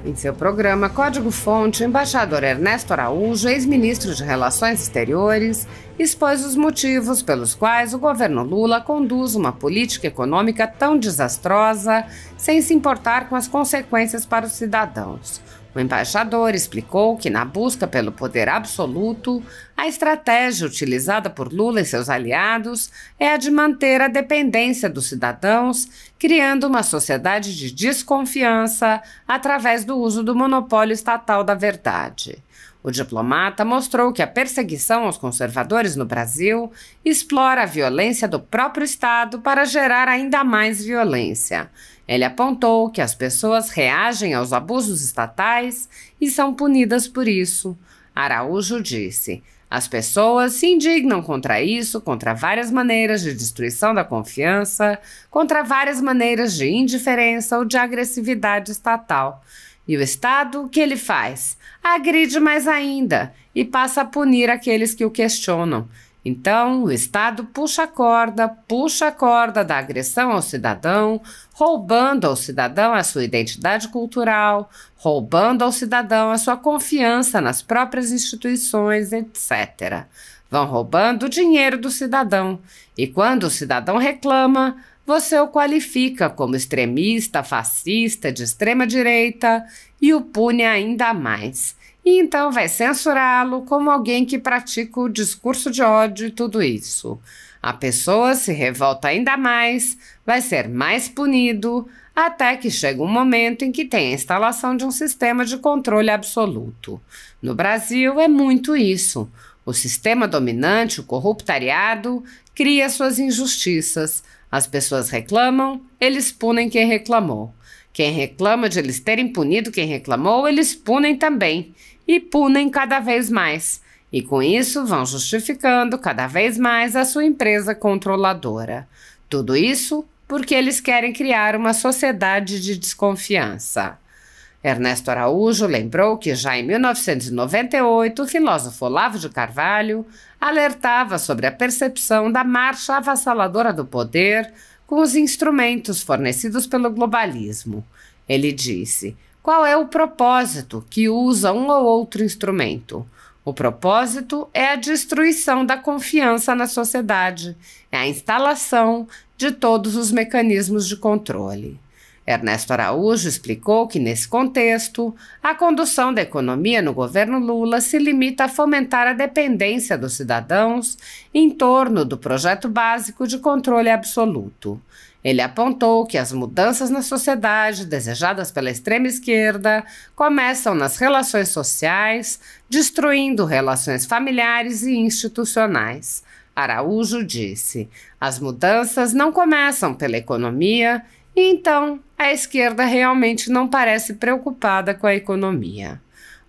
Em seu programa Código-Fonte, o embaixador Ernesto Araújo, ex-ministro de Relações Exteriores, expôs os motivos pelos quais o governo Lula conduz uma política econômica tão desastrosa, sem se importar com as consequências para os cidadãos. O embaixador explicou que, na busca pelo poder absoluto, a estratégia utilizada por Lula e seus aliados é a de manter a dependência dos cidadãos, criando uma sociedade de desconfiança através do uso do monopólio estatal da verdade. O diplomata mostrou que a perseguição aos conservadores no Brasil explora a violência do próprio Estado para gerar ainda mais violência. Ele apontou que as pessoas reagem aos abusos estatais e são punidas por isso. Araújo disse: as pessoas se indignam contra isso, contra várias maneiras de destruição da confiança, contra várias maneiras de indiferença ou de agressividade estatal. E o Estado, o que ele faz? Agride mais ainda e passa a punir aqueles que o questionam. Então, o Estado puxa a corda da agressão ao cidadão, roubando ao cidadão a sua identidade cultural, roubando ao cidadão a sua confiança nas próprias instituições, etc. Vão roubando o dinheiro do cidadão. E quando o cidadão reclama, você o qualifica como extremista, fascista, de extrema-direita e o pune ainda mais. E então vai censurá-lo como alguém que pratica o discurso de ódio e tudo isso. A pessoa se revolta ainda mais, vai ser mais punido, até que chega um momento em que tem a instalação de um sistema de controle absoluto. No Brasil é muito isso. O sistema dominante, o corruptariado, cria suas injustiças. As pessoas reclamam, eles punem quem reclamou. Quem reclama de eles terem punido quem reclamou, eles punem também. E punem cada vez mais. E com isso vão justificando cada vez mais a sua empresa controladora. Tudo isso porque eles querem criar uma sociedade de desconfiança. Ernesto Araújo lembrou que já em 1998 o filósofo Olavo de Carvalho alertava sobre a percepção da marcha avassaladora do poder com os instrumentos fornecidos pelo globalismo. Ele disse: qual é o propósito que usa um ou outro instrumento? O propósito é a destruição da confiança na sociedade, é a instalação de todos os mecanismos de controle. Ernesto Araújo explicou que, nesse contexto, a condução da economia no governo Lula se limita a fomentar a dependência dos cidadãos em torno do projeto básico de controle absoluto. Ele apontou que as mudanças na sociedade desejadas pela extrema esquerda começam nas relações sociais, destruindo relações familiares e institucionais. Araújo disse: as mudanças não começam pela economia, e então a esquerda realmente não parece preocupada com a economia.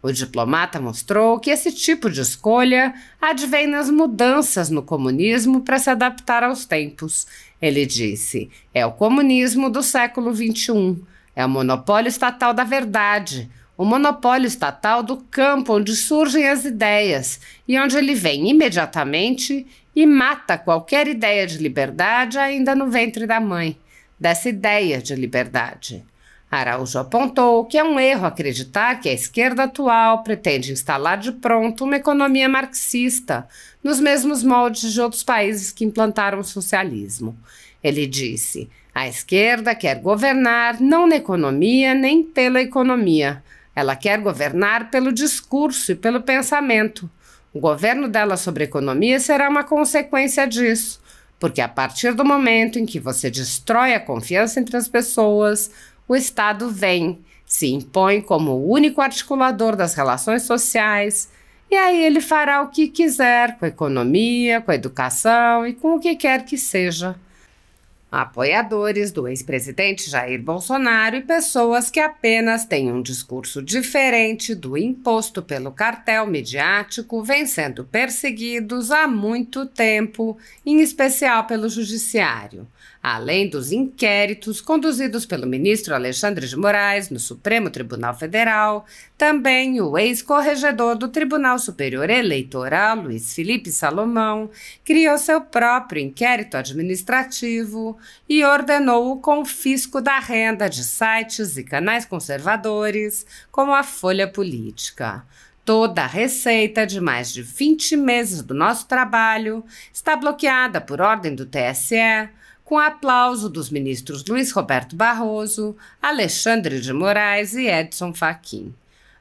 O diplomata mostrou que esse tipo de escolha advém nas mudanças no comunismo para se adaptar aos tempos. Ele disse: é o comunismo do século XXI, é o monopólio estatal da verdade, o monopólio estatal do campo onde surgem as ideias e onde ele vem imediatamente e mata qualquer ideia de liberdade ainda no ventre da mãe, dessa ideia de liberdade. Araújo apontou que é um erro acreditar que a esquerda atual pretende instalar de pronto uma economia marxista, nos mesmos moldes de outros países que implantaram o socialismo. Ele disse: a esquerda quer governar não na economia nem pela economia. Ela quer governar pelo discurso e pelo pensamento. O governo dela sobre a economia será uma consequência disso, porque a partir do momento em que você destrói a confiança entre as pessoas, o Estado vem, se impõe como o único articulador das relações sociais, e aí ele fará o que quiser com a economia, com a educação e com o que quer que seja. Apoiadores do ex-presidente Jair Bolsonaro e pessoas que apenas têm um discurso diferente do imposto pelo cartel midiático vêm sendo perseguidos há muito tempo, em especial pelo judiciário. além dos inquéritos conduzidos pelo ministro Alexandre de Moraes no Supremo Tribunal Federal, também o ex-corregedor do Tribunal Superior Eleitoral, Luiz Felipe Salomão, criou seu próprio inquérito administrativo e ordenou o confisco da renda de sites e canais conservadores, como a Folha Política. Toda a receita de mais de 20 meses do nosso trabalho está bloqueada por ordem do TSE, com aplauso dos ministros Luiz Roberto Barroso, Alexandre de Moraes e Edson Fachin.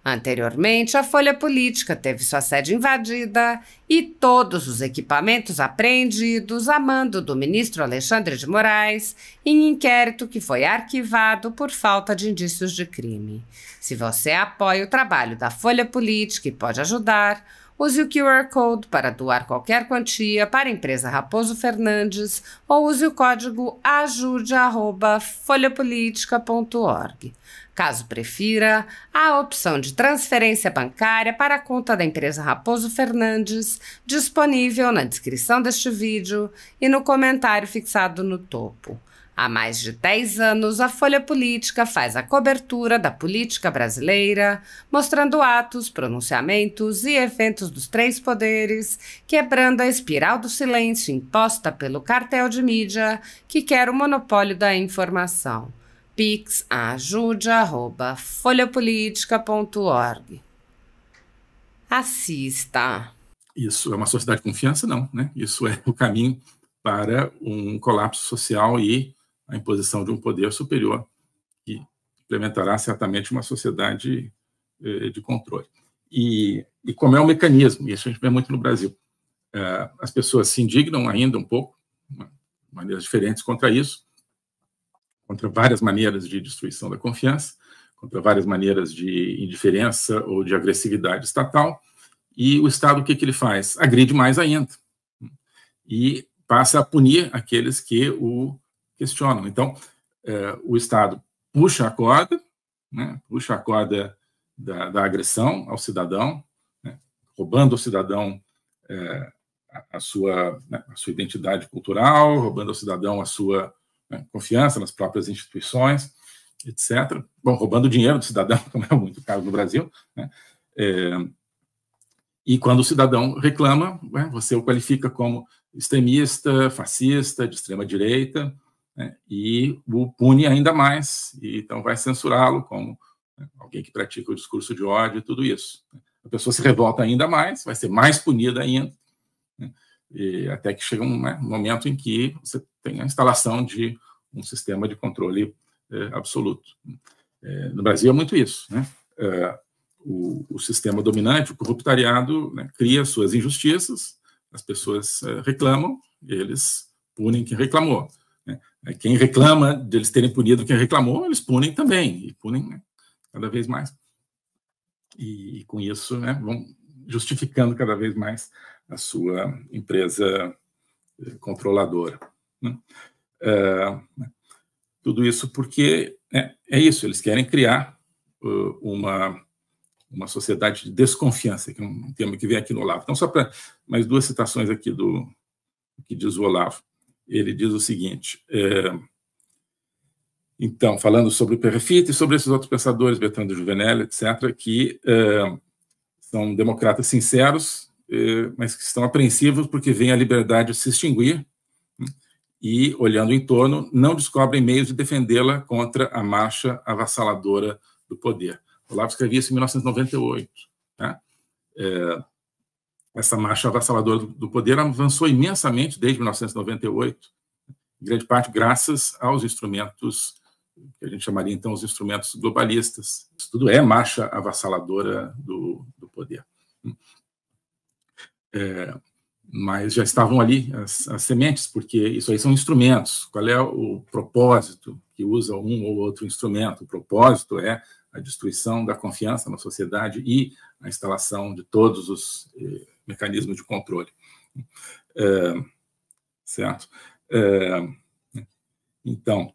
Anteriormente, a Folha Política teve sua sede invadida e todos os equipamentos apreendidos a mando do ministro Alexandre de Moraes em inquérito que foi arquivado por falta de indícios de crime. Se você apoia o trabalho da Folha Política e pode ajudar, use o QR Code para doar qualquer quantia para a empresa Raposo Fernandes ou use o código ajude@folhapolitica.org. Caso prefira, há a opção de transferência bancária para a conta da empresa Raposo Fernandes, disponível na descrição deste vídeo e no comentário fixado no topo. Há mais de 10 anos, a Folha Política faz a cobertura da política brasileira, mostrando atos, pronunciamentos e eventos dos três poderes, quebrando a espiral do silêncio imposta pelo cartel de mídia que quer o monopólio da informação. pix@ajude@folhapolitica.org. Assista. Isso é uma sociedade de confiança? Não, né? Isso é o caminho para um colapso social e a imposição de um poder superior, que implementará certamente uma sociedade de controle. E como é o mecanismo, e isso a gente vê muito no Brasil, as pessoas se indignam ainda um pouco, de maneiras diferentes contra isso, contra várias maneiras de destruição da confiança, contra várias maneiras de indiferença ou de agressividade estatal, e o Estado, o que ele faz? Agride mais ainda, e passa a punir aqueles que o questionam. Então, o Estado puxa a corda, né, puxa a corda da agressão ao cidadão, né, roubando ao cidadão a sua identidade cultural, roubando ao cidadão a sua confiança nas próprias instituições, etc. Bom, roubando o dinheiro do cidadão, como é muito caso no Brasil, né, e quando o cidadão reclama, você o qualifica como extremista, fascista, de extrema-direita, né, e o pune ainda mais, e então vai censurá-lo como alguém que pratica o discurso de ódio e tudo isso. A pessoa se revolta ainda mais, vai ser mais punida ainda, né, e até que chega um momento em que você tem a instalação de um sistema de controle absoluto. No Brasil é muito isso, né? O sistema dominante, o corruptariado, né, cria suas injustiças, as pessoas reclamam, eles punem quem reclamou. Né? Quem reclama deles terem punido quem reclamou, eles punem também, e punem, né, cada vez mais. E com isso, né, vão justificando cada vez mais a sua empresa controladora. Né? Tudo isso porque é isso, eles querem criar uma sociedade de desconfiança, que é um termo que vem aqui no Olavo. Então, só para mais duas citações aqui do que diz o Olavo. Ele diz o seguinte, então, falando sobre o Perrefit e sobre esses outros pensadores, Bertrand de Juvenel, etc., que são democratas sinceros, mas que estão apreensivos porque veem a liberdade se extinguir e, olhando em torno, não descobrem meios de defendê-la contra a marcha avassaladora do poder. Olavo escrevia isso em 1998. Né? Essa marcha avassaladora do poder avançou imensamente desde 1998, em grande parte graças aos instrumentos que a gente chamaria, então, os instrumentos globalistas. Isso tudo é marcha avassaladora do poder. Mas já estavam ali as sementes, porque isso aí são instrumentos. Qual é o propósito que usa um ou outro instrumento? O propósito é a destruição da confiança na sociedade e a instalação de todos os mecanismos de controle. Certo? Então,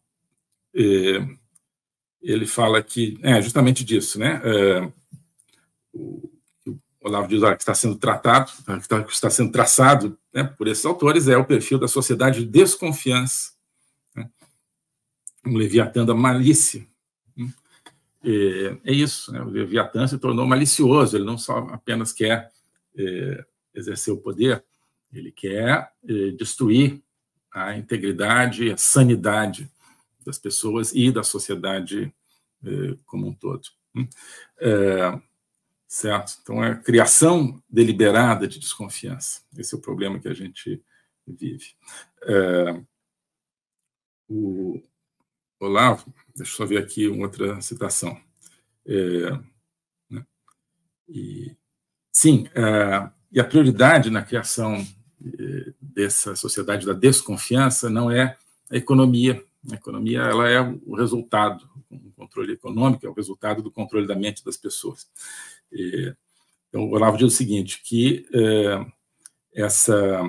ele fala que justamente disso, né? O Olavo diz que está sendo tratado, que está sendo traçado, né, por esses autores, é o perfil da sociedade de desconfiança, né, um Leviatã da malícia. É isso, né? O Leviatã se tornou malicioso, ele não só apenas quer exercer o poder, ele quer destruir a integridade, a sanidade das pessoas e da sociedade como um todo. Certo? Então, é a criação deliberada de desconfiança. Esse é o problema que a gente vive. O Olavo, deixa eu só ver aqui uma outra citação. Né? Sim, e a prioridade na criação dessa sociedade da desconfiança não é a economia. A economia, ela é o resultado, o controle econômico é o resultado do controle da mente das pessoas. Então, o Olavo diz o seguinte, que essa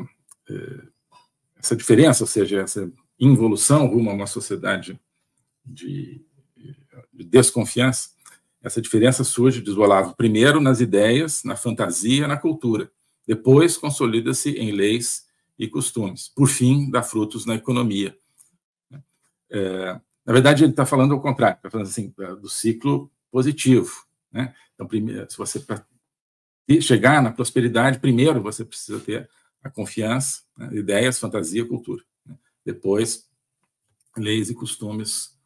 diferença, ou seja, essa involução rumo a uma sociedade de desconfiança, essa diferença surge, diz o Olavo, primeiro nas ideias, na fantasia, na cultura. Depois consolida-se em leis e costumes. Por fim, dá frutos na economia. Na verdade, ele está falando ao contrário, está falando assim, do ciclo positivo. Né? Então, primeiro, se você para chegar na prosperidade, primeiro você precisa ter a confiança, né? Ideias, fantasia, cultura. Né? Depois, leis e costumes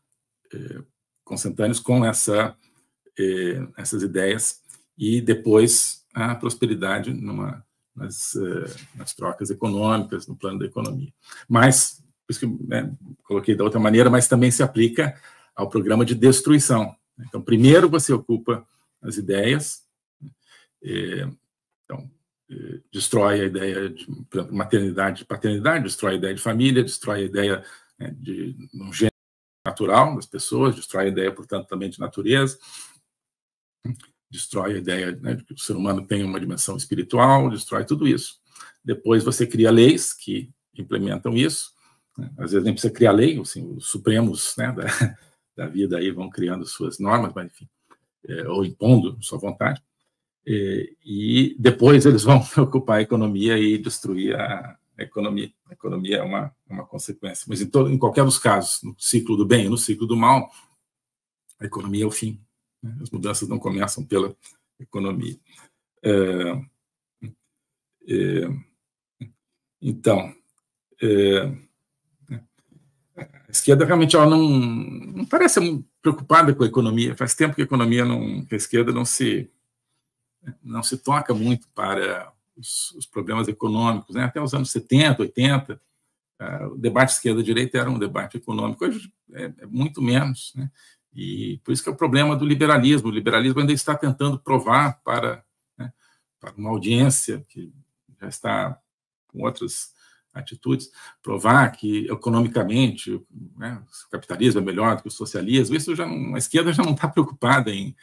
consentâneos com essas ideias, e depois a prosperidade nas trocas econômicas, no plano da economia. Mas, por isso que coloquei da outra maneira, mas também se aplica ao programa de destruição. Então, primeiro você ocupa as ideias, então, destrói a ideia de maternidade e paternidade, destrói a ideia de família, destrói a ideia de um gênero natural das pessoas, destrói a ideia, portanto, também de natureza, destrói a ideia de que o ser humano tem uma dimensão espiritual, destrói tudo isso. Depois você cria leis que implementam isso, né? Às vezes nem precisa criar lei, assim, os supremos, né, da vida aí vão criando suas normas, mas enfim, ou impondo sua vontade, e depois eles vão ocupar a economia e destruir a economia. A economia é uma consequência. Mas em qualquer dos casos, no ciclo do bem e no ciclo do mal, a economia é o fim. Né? As mudanças não começam pela economia. Então, a esquerda realmente ela não parece muito preocupada com a economia. Faz tempo que que a esquerda não se toca muito para os problemas econômicos, né? Até os anos 70, 80, o debate esquerda-direita era um debate econômico, hoje é muito menos, né? E por isso que é o problema do liberalismo. O liberalismo ainda está tentando provar para uma audiência que já está com outras atitudes, provar que economicamente, né, o capitalismo é melhor do que o socialismo. Isso a esquerda já não está preocupada em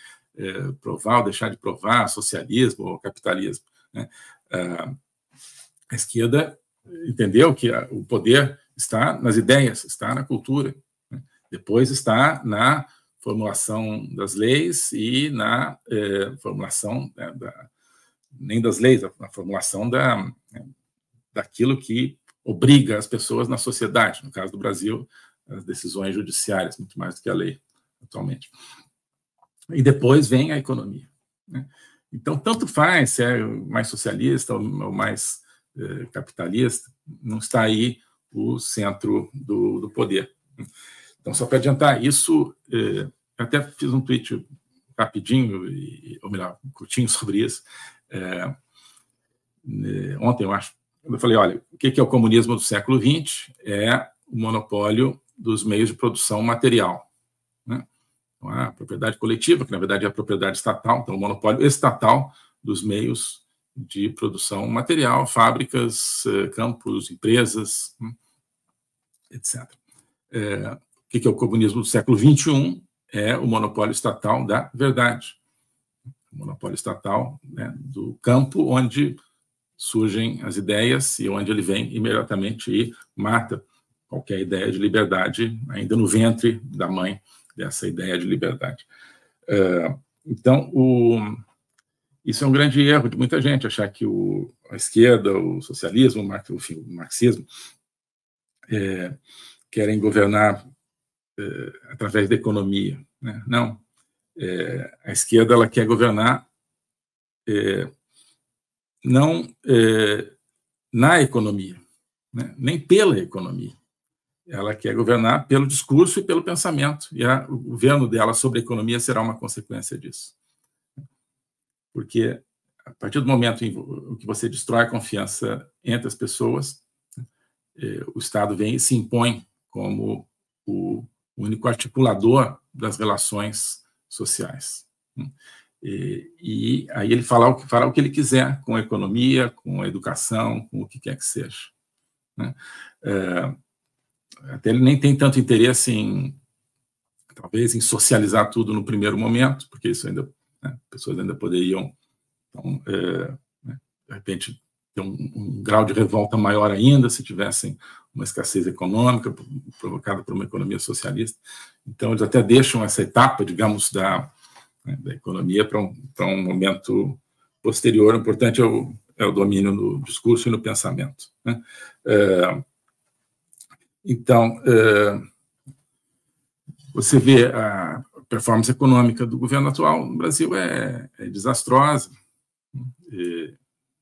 provar ou deixar de provar socialismo ou capitalismo. Né? A esquerda entendeu que o poder está nas ideias, está na cultura, né? Depois está na formulação das leis e na formulação nem das leis, na formulação daquilo que obriga as pessoas na sociedade, no caso do Brasil, as decisões judiciárias, muito mais do que a lei atualmente. E depois vem a economia. Né? Então, tanto faz se é mais socialista ou mais capitalista, não está aí o centro do poder. Então, só para adiantar, isso, eu até fiz um tweet rapidinho, ou melhor, curtinho sobre isso, ontem, eu acho. Eu falei, olha, o que é o comunismo do século XX? É o monopólio dos meios de produção material. Né? Então, a propriedade coletiva, que na verdade é a propriedade estatal, então o monopólio estatal dos meios de produção material, fábricas, campos, empresas, etc. O que é o comunismo do século XXI? É o monopólio estatal da verdade. O monopólio estatal, né, do campo onde surgem as ideias e onde ele vem imediatamente e mata qualquer ideia de liberdade, ainda no ventre da mãe dessa ideia de liberdade. Então, isso é um grande erro de muita gente, achar que a esquerda, o socialismo, o marxismo, querem governar através da economia, né? Não. A esquerda ela quer governar não na economia, né? Nem pela economia. Ela quer governar pelo discurso e pelo pensamento, e o governo dela sobre a economia será uma consequência disso. Porque a partir do momento em que você destrói a confiança entre as pessoas, o Estado vem e se impõe como o único articulador das relações sociais. E aí ele fará o que ele quiser com a economia, com a educação, com o que quer que seja. Até ele nem tem tanto interesse talvez em socializar tudo no primeiro momento, porque isso ainda, pessoas ainda poderiam, então, de repente, ter um grau de revolta maior ainda se tivessem uma escassez econômica provocada por uma economia socialista. Então, eles até deixam essa etapa, digamos, da economia para um momento posterior. O importante é o domínio no discurso e no pensamento, né? Então, você vê a performance econômica do governo atual no Brasil é desastrosa.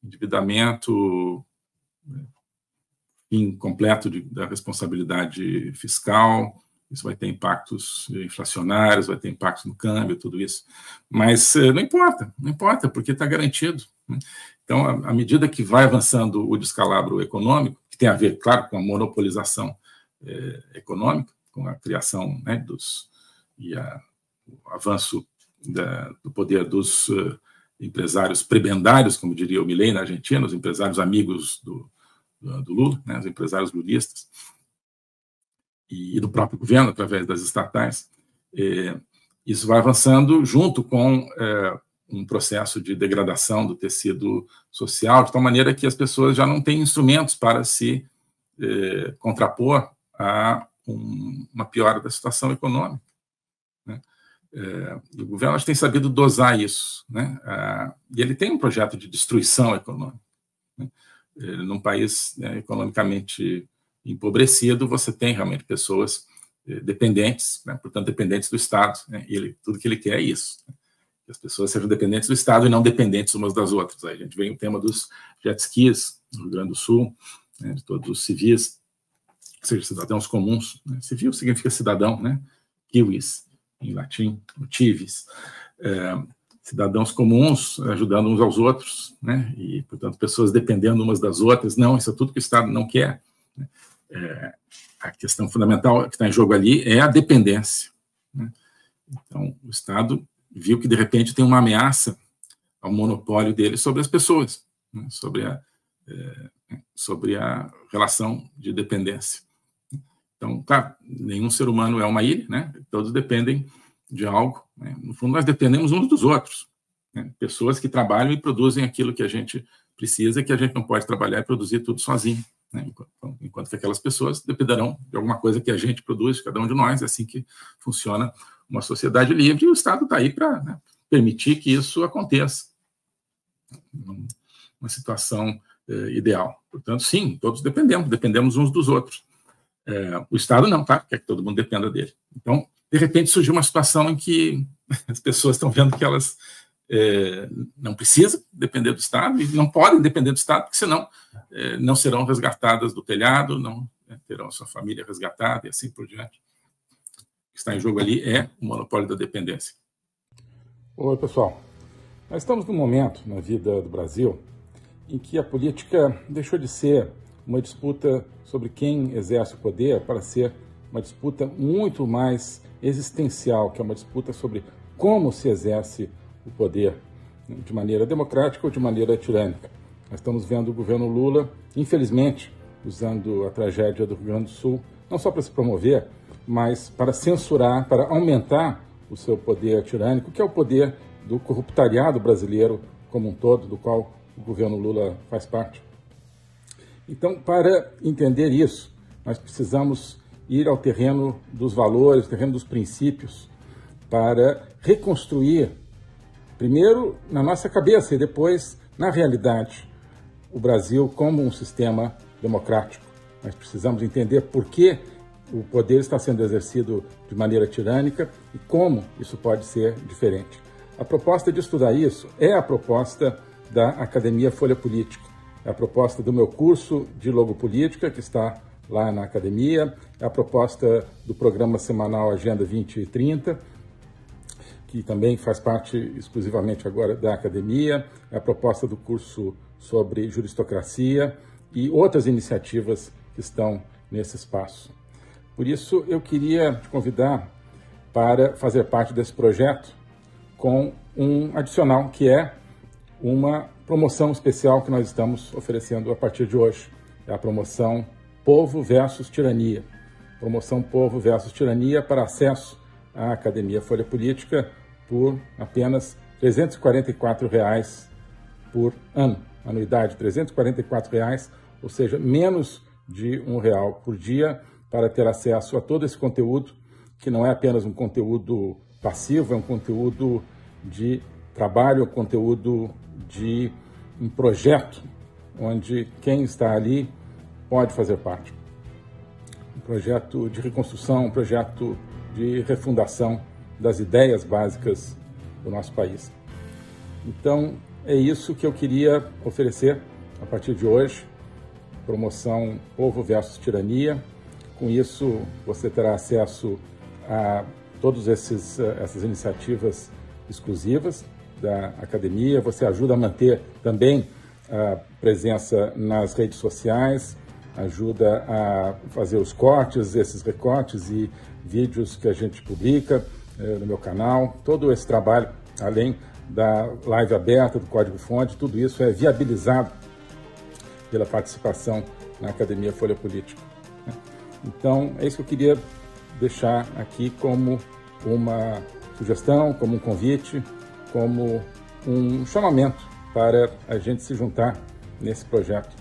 Endividamento, fim completo da responsabilidade fiscal, isso vai ter impactos inflacionários, vai ter impactos no câmbio, tudo isso. Mas não importa, porque está garantido, né? Então, à medida que vai avançando o descalabro econômico, que tem a ver, claro, com a monopolização econômica, com a criação, né, o avanço do poder dos empresários prebendários, como diria o Milei na Argentina, os empresários amigos do Lula, né, os empresários lulistas, e do próprio governo, através das estatais. Isso vai avançando junto com um processo de degradação do tecido social, de tal maneira que as pessoas já não têm instrumentos para se contrapor a uma piora da situação econômica, né? O governo tem sabido dosar isso, né? E ele tem um projeto de destruição econômica, né? Num país, né, economicamente empobrecido, você tem realmente pessoas dependentes, né, portanto, dependentes do Estado, né? E tudo que ele quer é isso, né? Que as pessoas sejam dependentes do Estado e não dependentes umas das outras. Aí a gente vem o tema dos jet skis no Rio Grande do Sul, né, de todos os civis, ou seja, cidadãos comuns, né? Civil significa cidadão, né? Civis, em latim, civis. Cidadãos comuns ajudando uns aos outros, né? E, portanto, pessoas dependendo umas das outras. Não, isso é tudo que o Estado não quer, né? A questão fundamental que está em jogo ali é a dependência, né? Então, o Estado viu que, de repente, tem uma ameaça ao monopólio dele sobre as pessoas, né? Sobre a relação de dependência. Então, claro, nenhum ser humano é uma ilha, né? Todos dependem de algo, né? No fundo, nós dependemos uns dos outros, né? Pessoas que trabalham e produzem aquilo que a gente precisa, que a gente não pode trabalhar e produzir tudo sozinho, né? Enquanto que aquelas pessoas dependerão de alguma coisa que a gente produz, cada um de nós. É assim que funciona uma sociedade livre, e o Estado está aí para, né, permitir que isso aconteça. Uma situação ideal. Portanto, sim, todos dependemos uns dos outros. O Estado não, tá? Quer que todo mundo dependa dele. Então, de repente, surgiu uma situação em que as pessoas estão vendo que elas não precisam depender do Estado e não podem depender do Estado, porque senão não serão resgatadas do telhado, não terão a sua família resgatada e assim por diante. O que está em jogo ali é o monopólio da dependência. Oi, pessoal. Nós estamos num momento na vida do Brasil em que a política deixou de ser uma disputa sobre quem exerce o poder para ser uma disputa muito mais existencial, que é uma disputa sobre como se exerce o poder, de maneira democrática ou de maneira tirânica. Nós estamos vendo o governo Lula, infelizmente, usando a tragédia do Rio Grande do Sul, não só para se promover, mas para censurar, para aumentar o seu poder tirânico, que é o poder do corruptariado brasileiro como um todo, do qual o governo Lula faz parte. Então, para entender isso, nós precisamos ir ao terreno dos valores, terreno dos princípios, para reconstruir, primeiro na nossa cabeça e depois na realidade, o Brasil como um sistema democrático. Nós precisamos entender por que o poder está sendo exercido de maneira tirânica e como isso pode ser diferente. A proposta de estudar isso é a proposta da Academia Folha Política, é a proposta do meu curso de Logopolítica, que está lá na academia, é a proposta do programa semanal Agenda 2030, que também faz parte exclusivamente agora da academia, é a proposta do curso sobre juristocracia e outras iniciativas que estão nesse espaço. Por isso, eu queria te convidar para fazer parte desse projeto com um adicional, que é uma promoção especial que nós estamos oferecendo a partir de hoje. É a promoção Povo versus Tirania. Promoção Povo versus Tirania para acesso à Academia Folha Política por apenas R$ 344 por ano. Anuidade R$ 344, ou seja, menos de R$ 1 por dia, para ter acesso a todo esse conteúdo, que não é apenas um conteúdo passivo, é um conteúdo de trabalho, é um conteúdo de um projeto, onde quem está ali pode fazer parte. Um projeto de reconstrução, um projeto de refundação das ideias básicas do nosso país. Então, é isso que eu queria oferecer a partir de hoje, promoção Povo versus Tirania. Com isso, você terá acesso a todas essas iniciativas exclusivas da academia. Você ajuda a manter também a presença nas redes sociais, ajuda a fazer os cortes, esses recortes e vídeos que a gente publica no meu canal. Todo esse trabalho, além da live aberta, do código-fonte, tudo isso é viabilizado pela participação na Academia Folha Política. Então, é isso que eu queria deixar aqui como uma sugestão, como um convite, como um chamamento para a gente se juntar nesse projeto.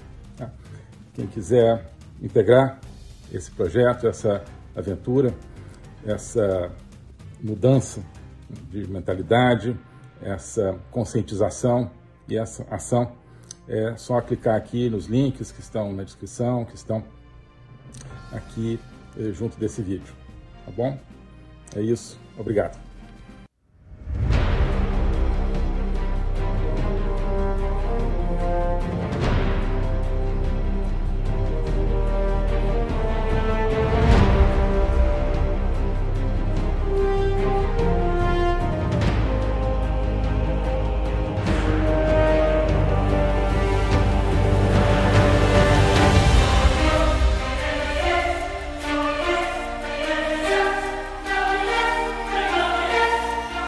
Quem quiser integrar esse projeto, essa aventura, essa mudança de mentalidade, essa conscientização e essa ação, é só clicar aqui nos links que estão na descrição, que estão aqui junto desse vídeo, tá bom? É isso, obrigado.